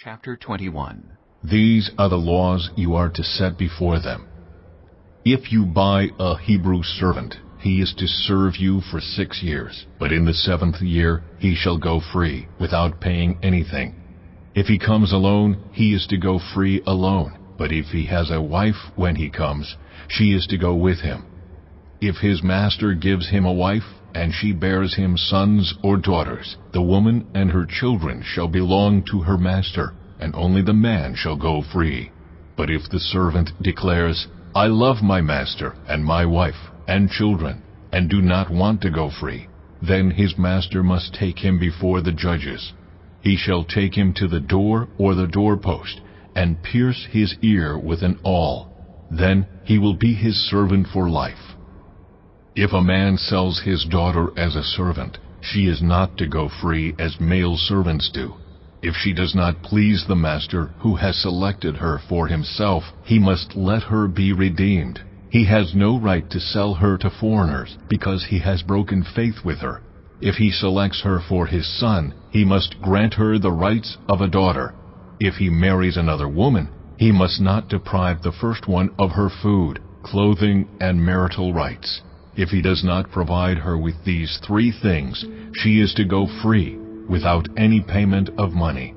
Chapter 21. These are the laws you are to set before them. If you buy a Hebrew servant, he is to serve you for 6 years, but in the 7th year he shall go free, without paying anything. If he comes alone, he is to go free alone, but if he has a wife when he comes, she is to go with him. If his master gives him a wife, and she bears him sons or daughters, the woman and her children shall belong to her master, and only the man shall go free. But if the servant declares, I love my master and my wife and children, and do not want to go free, then his master must take him before the judges. He shall take him to the door or the doorpost, and pierce his ear with an awl. Then he will be his servant for life. If a man sells his daughter as a servant, she is not to go free as male servants do. If she does not please the master who has selected her for himself, he must let her be redeemed. He has no right to sell her to foreigners, because he has broken faith with her. If he selects her for his son, he must grant her the rights of a daughter. If he marries another woman, he must not deprive the first one of her food, clothing, and marital rights. If he does not provide her with these 3 things, she is to go free, without any payment of money.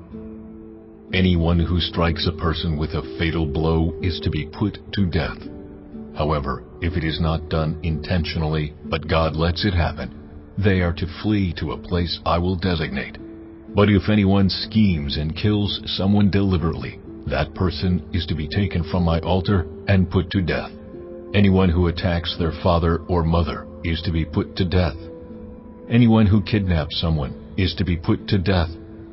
Anyone who strikes a person with a fatal blow is to be put to death. However, if it is not done intentionally, but God lets it happen, they are to flee to a place I will designate. But if anyone schemes and kills someone deliberately, that person is to be taken from my altar and put to death. Anyone who attacks their father or mother is to be put to death. Anyone who kidnaps someone is to be put to death,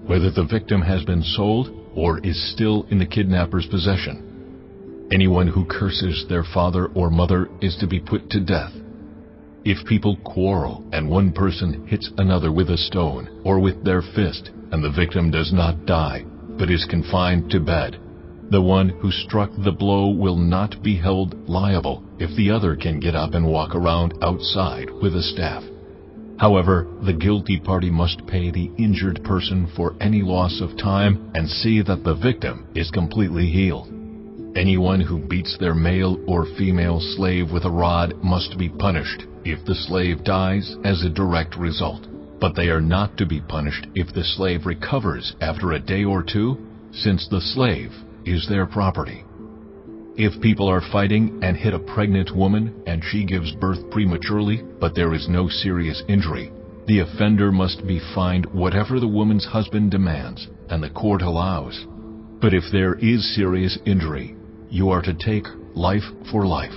whether the victim has been sold or is still in the kidnapper's possession. Anyone who curses their father or mother is to be put to death. If people quarrel and one person hits another with a stone or with their fist, and the victim does not die, but is confined to bed, the one who struck the blow will not be held liable if the other can get up and walk around outside with a staff. However, the guilty party must pay the injured person for any loss of time and see that the victim is completely healed. Anyone who beats their male or female slave with a rod must be punished if the slave dies as a direct result. But they are not to be punished if the slave recovers after a day or 2, since the slave is their property. If people are fighting and hit a pregnant woman and she gives birth prematurely, but there is no serious injury, the offender must be fined whatever the woman's husband demands and the court allows. But if there is serious injury, you are to take life for life,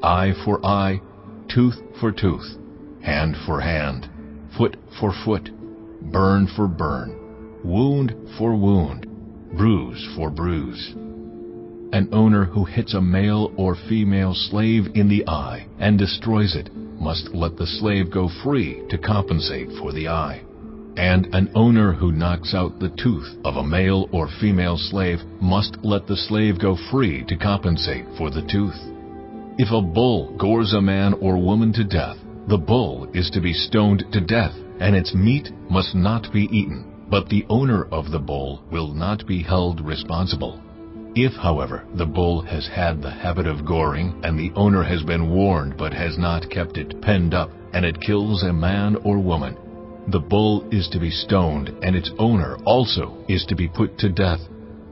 eye for eye, tooth for tooth, hand for hand, foot for foot, burn for burn, wound for wound, bruise for bruise. An owner who hits a male or female slave in the eye and destroys it must let the slave go free to compensate for the eye. And an owner who knocks out the tooth of a male or female slave must let the slave go free to compensate for the tooth. If a bull gores a man or woman to death, the bull is to be stoned to death, and its meat must not be eaten. But the owner of the bull will not be held responsible. If, however, the bull has had the habit of goring, and the owner has been warned but has not kept it penned up, and it kills a man or woman, the bull is to be stoned, and its owner also is to be put to death.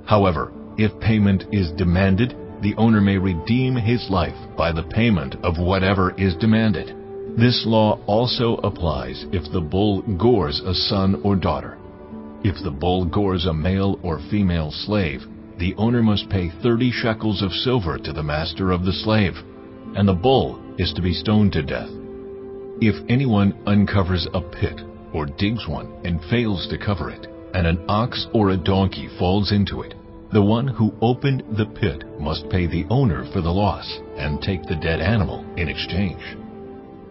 However, if payment is demanded, the owner may redeem his life by the payment of whatever is demanded. This law also applies if the bull gores a son or daughter. If the bull gores a male or female slave, the owner must pay 30 shekels of silver to the master of the slave, and the bull is to be stoned to death. If anyone uncovers a pit or digs one and fails to cover it, and an ox or a donkey falls into it, the one who opened the pit must pay the owner for the loss and take the dead animal in exchange.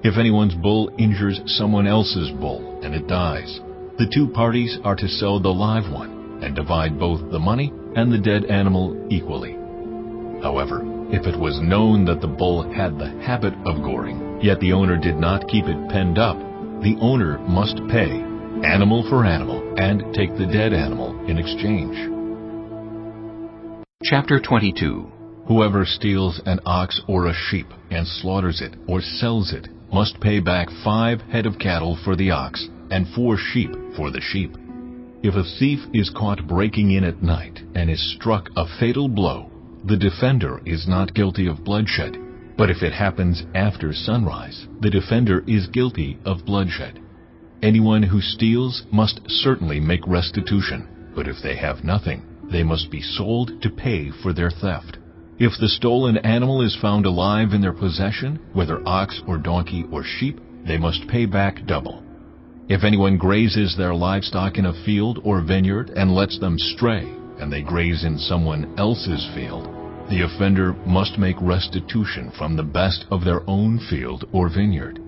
If anyone's bull injures someone else's bull and it dies, the 2 parties are to sell the live one and divide both the money and the dead animal equally. However, if it was known that the bull had the habit of goring, yet the owner did not keep it penned up, the owner must pay, animal for animal, and take the dead animal in exchange. Chapter 22. Whoever steals an ox or a sheep and slaughters it or sells it must pay back 5 head of cattle for the ox and 4 sheep for the sheep. If a thief is caught breaking in at night and is struck a fatal blow, the defender is not guilty of bloodshed. But if it happens after sunrise, the defender is guilty of bloodshed. Anyone who steals must certainly make restitution, but if they have nothing, they must be sold to pay for their theft. If the stolen animal is found alive in their possession, whether ox or donkey or sheep, they must pay back double. If anyone grazes their livestock in a field or vineyard and lets them stray, and they graze in someone else's field, the offender must make restitution from the best of their own field or vineyard.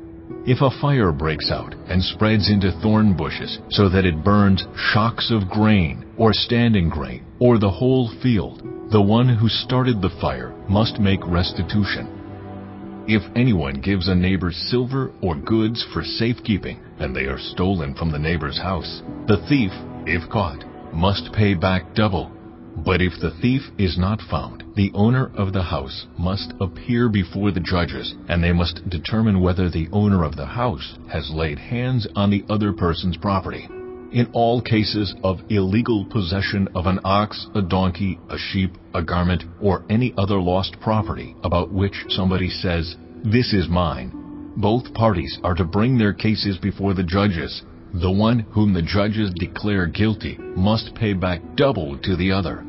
If a fire breaks out and spreads into thorn bushes so that it burns shocks of grain or standing grain or the whole field, the one who started the fire must make restitution. If anyone gives a neighbor silver or goods for safekeeping and they are stolen from the neighbor's house, the thief, if caught, must pay back double. But if the thief is not found, the owner of the house must appear before the judges, and they must determine whether the owner of the house has laid hands on the other person's property. In all cases of illegal possession of an ox, a donkey, a sheep, a garment, or any other lost property about which somebody says, "This is mine," both parties are to bring their cases before the judges. The one whom the judges declare guilty must pay back double to the other.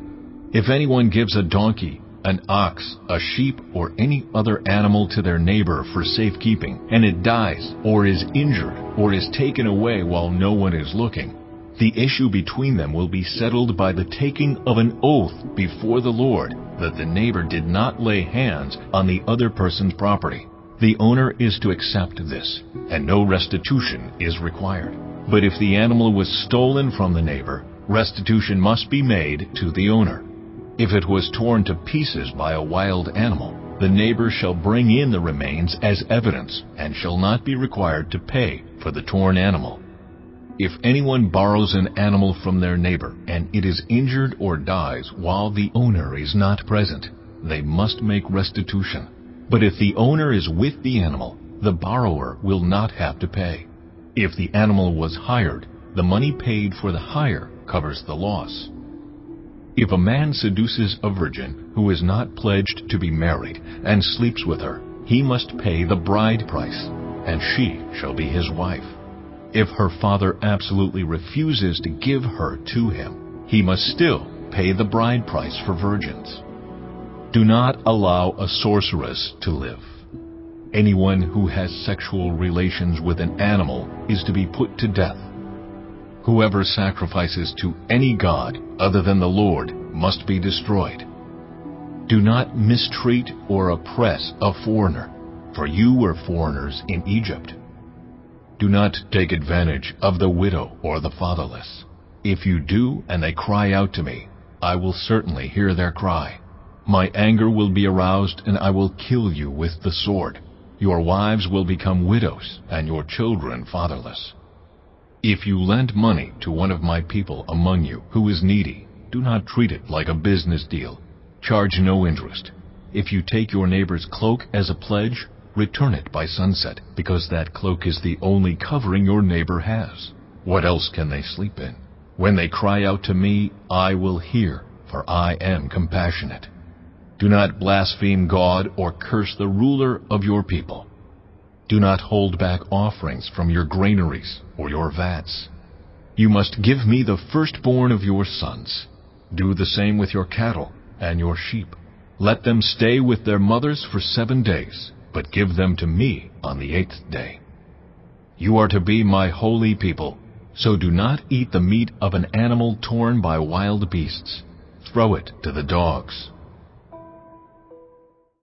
If anyone gives a donkey, an ox, a sheep, or any other animal to their neighbor for safekeeping, and it dies, or is injured, or is taken away while no one is looking, the issue between them will be settled by the taking of an oath before the Lord that the neighbor did not lay hands on the other person's property. The owner is to accept this, and no restitution is required. But if the animal was stolen from the neighbor, restitution must be made to the owner. If it was torn to pieces by a wild animal, the neighbor shall bring in the remains as evidence and shall not be required to pay for the torn animal. If anyone borrows an animal from their neighbor and it is injured or dies while the owner is not present, they must make restitution. But if the owner is with the animal, the borrower will not have to pay. If the animal was hired, the money paid for the hire covers the loss. If a man seduces a virgin who is not pledged to be married and sleeps with her, he must pay the bride price, and she shall be his wife. If her father absolutely refuses to give her to him, he must still pay the bride price for virgins. Do not allow a sorceress to live. Anyone who has sexual relations with an animal is to be put to death. Whoever sacrifices to any god other than the Lord must be destroyed. Do not mistreat or oppress a foreigner, for you were foreigners in Egypt. Do not take advantage of the widow or the fatherless. If you do and they cry out to me, I will certainly hear their cry. My anger will be aroused and I will kill you with the sword. Your wives will become widows, and your children fatherless. If you lend money to one of my people among you who is needy, do not treat it like a business deal. Charge no interest. If you take your neighbor's cloak as a pledge, return it by sunset, because that cloak is the only covering your neighbor has. What else can they sleep in? When they cry out to me, I will hear, for I am compassionate. Do not blaspheme God or curse the ruler of your people. Do not hold back offerings from your granaries or your vats. You must give me the firstborn of your sons. Do the same with your cattle and your sheep. Let them stay with their mothers for 7 days, but give them to me on the 8th day. You are to be my holy people, so do not eat the meat of an animal torn by wild beasts. Throw it to the dogs.